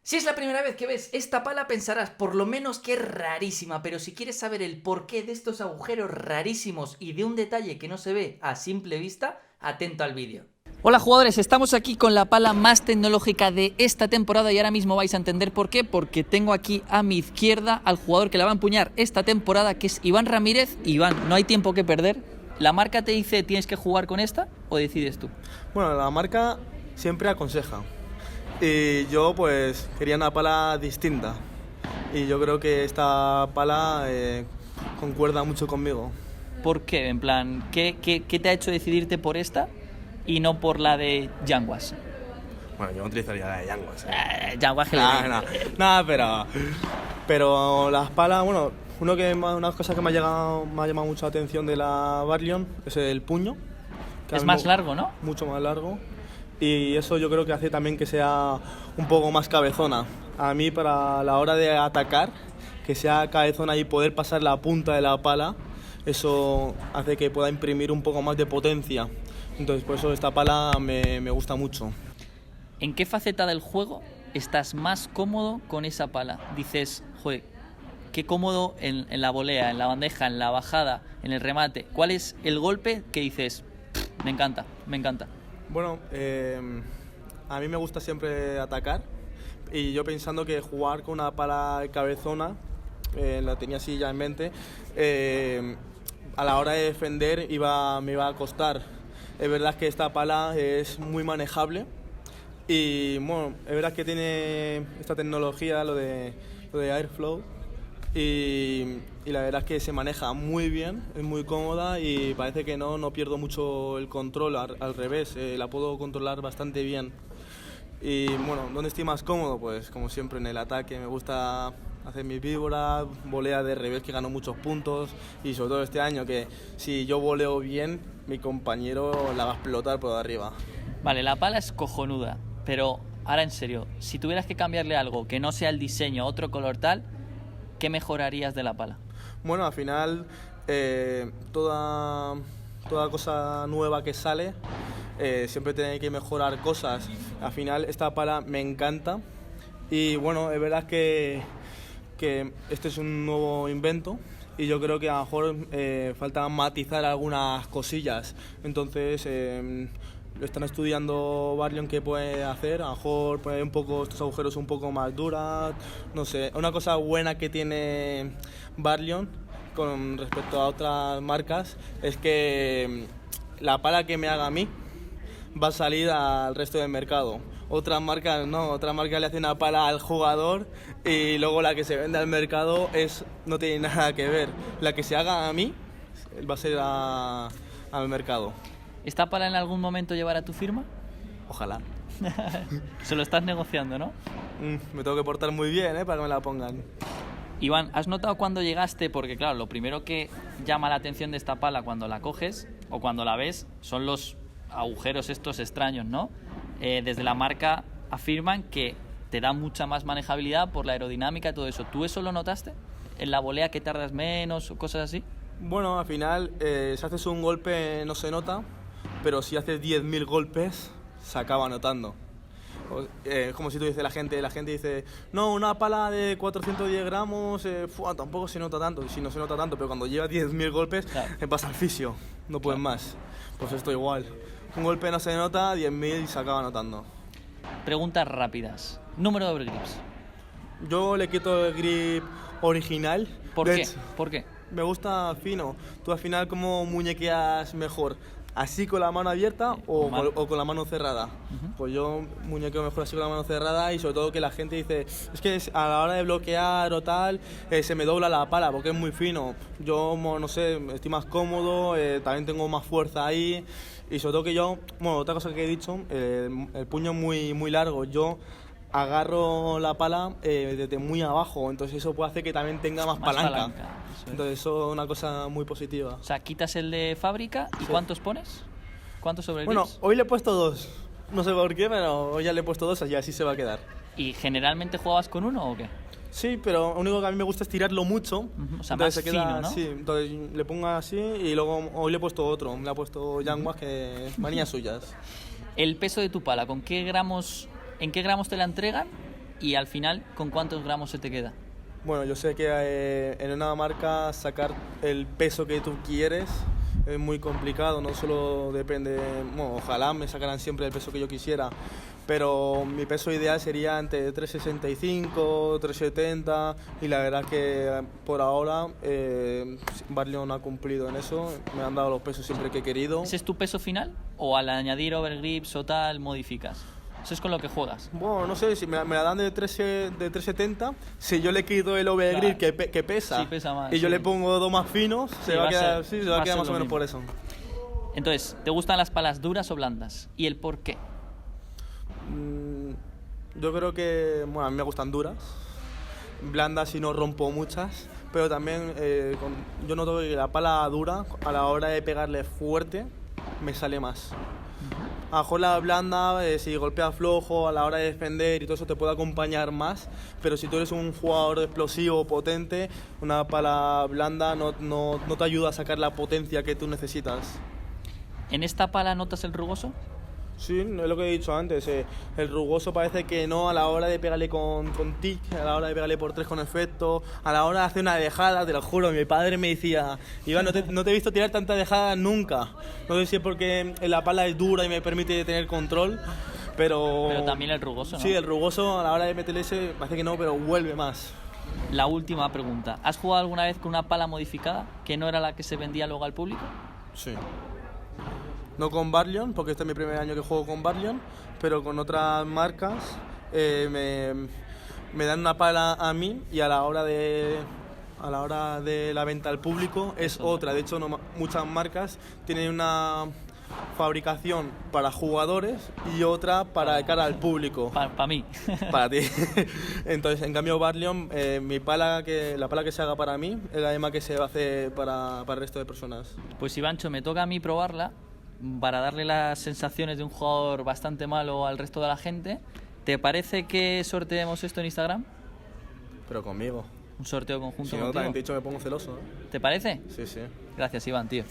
Si es la primera vez que ves esta pala pensarás por lo menos que es rarísima, pero si quieres saber el porqué de estos agujeros rarísimos y de un detalle que no se ve a simple vista, atento al vídeo. Hola jugadores, estamos aquí con la pala más tecnológica de esta temporada y ahora mismo vais a entender por qué, porque tengo aquí a mi izquierda al jugador que la va a empuñar esta temporada, que es Iván Ramírez. Iván, no hay tiempo que perder. ¿La marca te dice tienes que jugar con esta o decides tú? Bueno, la marca siempre aconseja. Y yo pues quería una pala distinta. Y yo creo que esta pala concuerda mucho conmigo. ¿Por qué? En plan, ¿qué te ha hecho decidirte por esta y no por la de Yanguas? Bueno, yo no utilizaría la de Yanguas. Yanguas que pero las palas, bueno, una cosa que me ha llamado mucho la atención de la Barlion es el puño. Que es más largo, ¿no? Mucho más largo. Y eso yo creo que hace también que sea un poco más cabezona. A mí, para la hora de atacar, que sea cabezona y poder pasar la punta de la pala, eso hace que pueda imprimir un poco más de potencia. Entonces, por eso esta pala me gusta mucho. ¿En qué faceta del juego estás más cómodo con esa pala? Dices, joder, qué cómodo en la volea, en la bandeja, en la bajada, en el remate. ¿Cuál es el golpe que dices, me encanta, me encanta? Bueno, a mí me gusta siempre atacar y yo pensando que jugar con una pala cabezona, la tenía así ya en mente, a la hora de defender me iba a costar. Es verdad que esta pala es muy manejable y bueno, es verdad que tiene esta tecnología, lo de Airflow, y la verdad es que se maneja muy bien, es muy cómoda y parece que no pierdo mucho el control, al revés, la puedo controlar bastante bien. Y bueno, ¿dónde estoy más cómodo? Pues como siempre en el ataque, me gusta hacer mis víboras, volea de revés que gano muchos puntos y sobre todo este año que si yo voleo bien, mi compañero la va a explotar por arriba. Vale, la pala es cojonuda, pero ahora en serio, si tuvieras que cambiarle algo que no sea el diseño, otro color tal, ¿qué mejorarías de la pala? Bueno, al final toda cosa nueva que sale siempre tiene que mejorar cosas. Al final esta pala me encanta y bueno, es verdad que este es un nuevo invento y yo creo que a lo mejor falta matizar algunas cosillas. Entonces lo están estudiando Barlion qué puede hacer, a lo mejor poner un poco estos agujeros un poco más duras, no sé. Una cosa buena que tiene Barlion con respecto a otras marcas es que la pala que me haga a mí va a salir al resto del mercado. Otras marcas no, otras marcas le hacen una pala al jugador y luego la que se vende al mercado no tiene nada que ver. La que se haga a mí va a ser al mercado. ¿Esta pala en algún momento llevará tu firma? Ojalá. Se lo estás negociando, ¿no? Me tengo que portar muy bien, para que me la pongan. Iván, ¿has notado cuando llegaste? Porque claro, lo primero que llama la atención de esta pala cuando la coges o cuando la ves son los agujeros estos extraños, ¿no? Desde la marca afirman que te da mucha más manejabilidad por la aerodinámica y todo eso. ¿Tú eso lo notaste? ¿En la volea que tardas menos o cosas así? Bueno, al final, si haces un golpe no se nota, pero si haces 10.000 golpes, se acaba notando. Es como si tú dices la gente dice, no, una pala de 410 gramos, tampoco se nota tanto, sí, no se nota tanto, pero cuando lleva 10.000 golpes, claro, pasa al fisio, no puedes más. Pues esto igual. Un golpe no se nota, 10.000 se acaba notando. Preguntas rápidas. Número de overgrips. Yo le quito el grip original. ¿Por qué? ¿Por qué? Me gusta fino. Tú al final, ¿cómo muñequeas mejor? ¿Así con la mano abierta o con la mano cerrada? Pues yo muñequeo mejor así con la mano cerrada y sobre todo que la gente dice es que a la hora de bloquear o tal se me dobla la pala porque es muy fino. Yo no sé, estoy más cómodo, también tengo más fuerza ahí y sobre todo que yo, bueno, otra cosa que he dicho, el puño es muy largo. Yo agarro la pala desde muy abajo, entonces eso puede hacer que también tenga más palanca. Entonces eso es una cosa muy positiva. O sea, quitas el de fábrica y sí. ¿Cuántos pones? ¿Cuántos overgrips? Bueno, hoy le he puesto 2. No sé por qué, pero hoy ya le he puesto 2 y así se va a quedar. ¿Y generalmente jugabas con uno o qué? Sí, pero lo único que a mí me gusta es tirarlo mucho. O sea, más fino, ¿no? Sí, entonces le pongo así y luego hoy le he puesto otro. Le he puesto Yanguas, que manías suyas. El peso de tu pala, ¿en qué gramos te la entregan y al final, ¿con cuántos gramos se te queda? Bueno, yo sé que en una marca sacar el peso que tú quieres es muy complicado, no solo depende, bueno, ojalá me sacaran siempre el peso que yo quisiera, pero mi peso ideal sería entre 365, 370 y la verdad que por ahora Barlion ha cumplido en eso, me han dado los pesos siempre que he querido. ¿Ese es tu peso final o al añadir overgrips o tal modificas? ¿Eso es con lo que juegas? Bueno, no sé, si me la dan de 370, si yo le quito el overgrip Claro. que pesa, Sí, pesa más, y yo sí. le pongo dos más finos, se va a quedar, se va a quedar más o menos por eso. Entonces, ¿te gustan las palas duras o blandas? ¿Y el por qué? Yo creo que, bueno, a mí me gustan duras, blandas y no rompo muchas, pero también yo noto que la pala dura, a la hora de pegarle fuerte, me sale más. A lo mejor la blanda, si golpea flojo a la hora de defender y todo eso te puede acompañar más, pero si tú eres un jugador explosivo, potente, una pala blanda no te ayuda a sacar la potencia que tú necesitas. ¿En esta pala notas el rugoso? Sí, es lo que he dicho antes, el rugoso parece que no a la hora de pegarle con tic, a la hora de pegarle por 3 con efecto, a la hora de hacer una dejada, te lo juro, mi padre me decía, Iván, no te he visto tirar tanta dejada nunca. No sé si es porque la pala es dura y me permite tener control, pero también el rugoso, ¿no? Sí, el rugoso a la hora de meterle ese parece que no, pero vuelve más. La última pregunta, ¿has jugado alguna vez con una pala modificada que no era la que se vendía luego al público? Sí. No con Barlion, porque este es mi primer año que juego con Barlion, pero con otras marcas me dan una pala a mí y a la hora de la venta al público es otra. De hecho, muchas marcas tienen una fabricación para jugadores y otra para cara al público. Para mí. Para ti. Entonces, en cambio, Barlion, la pala que se haga para mí es la misma que se hace para el resto de personas. Pues Ivancho, me toca a mí probarla para darle las sensaciones de un jugador bastante malo al resto de la gente. ¿Te parece que sorteemos esto en Instagram? Pero conmigo. Un sorteo conjunto Si no, contigo. también te he dicho me pongo celoso, ¿eh? ¿Te parece? Sí, sí. Gracias, Iván, tío.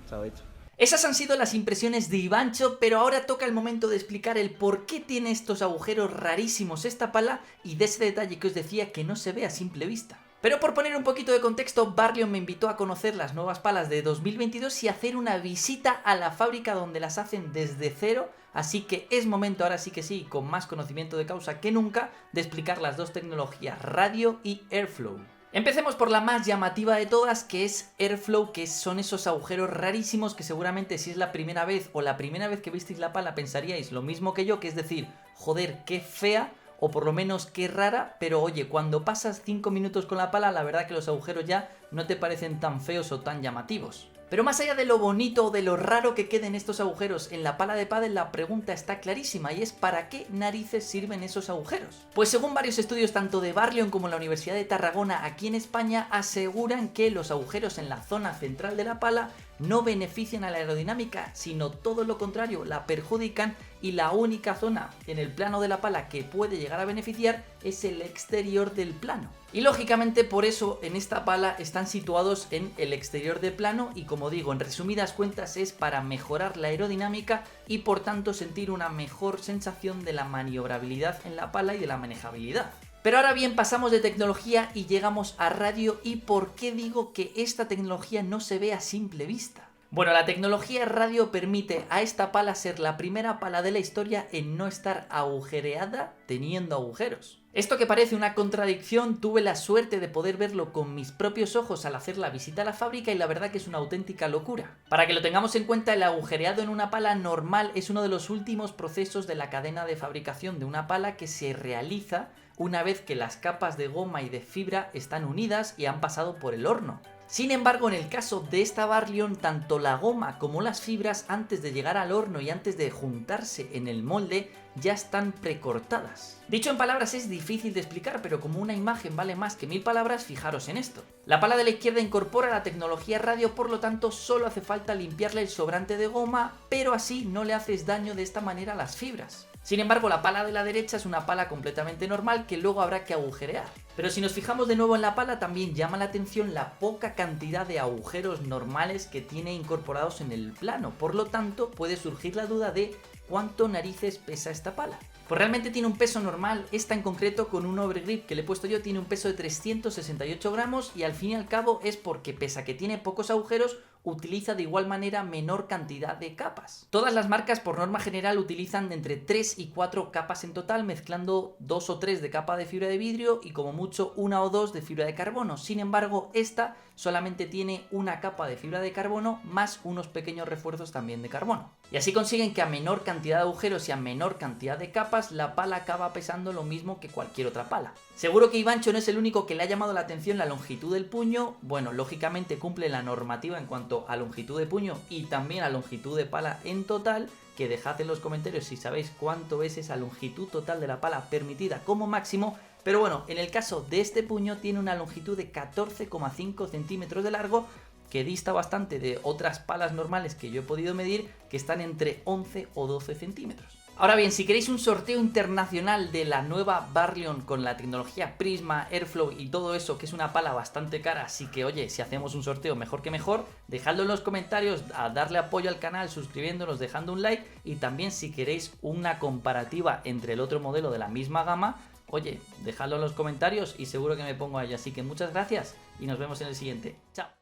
Chao, hecho. Esas han sido las impresiones de Ivancho, pero ahora toca el momento de explicar el por qué tiene estos agujeros rarísimos esta pala y de ese detalle que os decía que no se ve a simple vista. Pero por poner un poquito de contexto, Barlion me invitó a conocer las nuevas palas de 2022 y hacer una visita a la fábrica donde las hacen desde cero, así que es momento, ahora sí que sí, con más conocimiento de causa que nunca, de explicar las dos tecnologías, radio y airflow. Empecemos por la más llamativa de todas, que es airflow, que son esos agujeros rarísimos que seguramente si es la primera vez o la primera vez que visteis la pala pensaríais lo mismo que yo, que es decir, joder, qué fea, o por lo menos qué rara, pero oye, cuando pasas 5 minutos con la pala, la verdad que los agujeros ya no te parecen tan feos o tan llamativos. Pero más allá de lo bonito o de lo raro que queden estos agujeros en la pala de pádel, la pregunta está clarísima y es ¿para qué narices sirven esos agujeros? Pues según varios estudios tanto de Barlion como la Universidad de Tarragona aquí en España aseguran que los agujeros en la zona central de la pala no benefician a la aerodinámica, sino todo lo contrario, la perjudican, y la única zona en el plano de la pala que puede llegar a beneficiar es el exterior del plano. Y lógicamente por eso en esta pala están situados en el exterior del plano y, como digo, en resumidas cuentas es para mejorar la aerodinámica y por tanto sentir una mejor sensación de la maniobrabilidad en la pala y de la manejabilidad. Pero ahora bien, pasamos de tecnología y llegamos a radio. ¿Y por qué digo que esta tecnología no se ve a simple vista? Bueno, la tecnología radio permite a esta pala ser la primera pala de la historia en no estar agujereada teniendo agujeros. Esto que parece una contradicción, tuve la suerte de poder verlo con mis propios ojos al hacer la visita a la fábrica y la verdad que es una auténtica locura. Para que lo tengamos en cuenta, el agujereado en una pala normal es uno de los últimos procesos de la cadena de fabricación de una pala que se realiza una vez que las capas de goma y de fibra están unidas y han pasado por el horno. Sin embargo, en el caso de esta Barlion, tanto la goma como las fibras, antes de llegar al horno y antes de juntarse en el molde, ya están precortadas. Dicho en palabras es difícil de explicar, pero como una imagen vale más que 1000 palabras, fijaros en esto. La pala de la izquierda incorpora la tecnología radio, por lo tanto solo hace falta limpiarle el sobrante de goma, pero así no le haces daño de esta manera a las fibras. Sin embargo, la pala de la derecha es una pala completamente normal que luego habrá que agujerear. Pero si nos fijamos de nuevo en la pala, también llama la atención la poca cantidad de agujeros normales que tiene incorporados en el plano. Por lo tanto, puede surgir la duda de cuánto narices pesa esta pala. Pues realmente tiene un peso normal. Esta en concreto, con un overgrip que le he puesto yo, tiene un peso de 368 gramos y al fin y al cabo es porque, pese a que tiene pocos agujeros, utiliza de igual manera menor cantidad de capas. Todas las marcas por norma general utilizan de entre 3 y 4 capas en total, mezclando 2 o 3 de capa de fibra de vidrio y como mucho 1 o 2 de fibra de carbono. Sin embargo, esta solamente tiene una capa de fibra de carbono más unos pequeños refuerzos también de carbono. Y así consiguen que a menor cantidad de agujeros y a menor cantidad de capas, la pala acaba pesando lo mismo que cualquier otra pala. Seguro que Ivancho no es el único que le ha llamado la atención la longitud del puño. Bueno, lógicamente cumple la normativa en cuanto a longitud de puño y también a longitud de pala en total, que dejad en los comentarios si sabéis cuánto es esa longitud total de la pala permitida como máximo. Pero bueno, en el caso de este puño tiene una longitud de 14,5 centímetros de largo, que dista bastante de otras palas normales que yo he podido medir, que están entre 11 o 12 centímetros. Ahora bien, si queréis un sorteo internacional de la nueva Barleon con la tecnología Prisma, Airflow y todo eso, que es una pala bastante cara, así que oye, si hacemos un sorteo mejor que mejor, dejadlo en los comentarios, a darle apoyo al canal, suscribiéndonos, dejando un like, y también si queréis una comparativa entre el otro modelo de la misma gama, oye, dejadlo en los comentarios y seguro que me pongo ahí. Así que muchas gracias y nos vemos en el siguiente. Chao.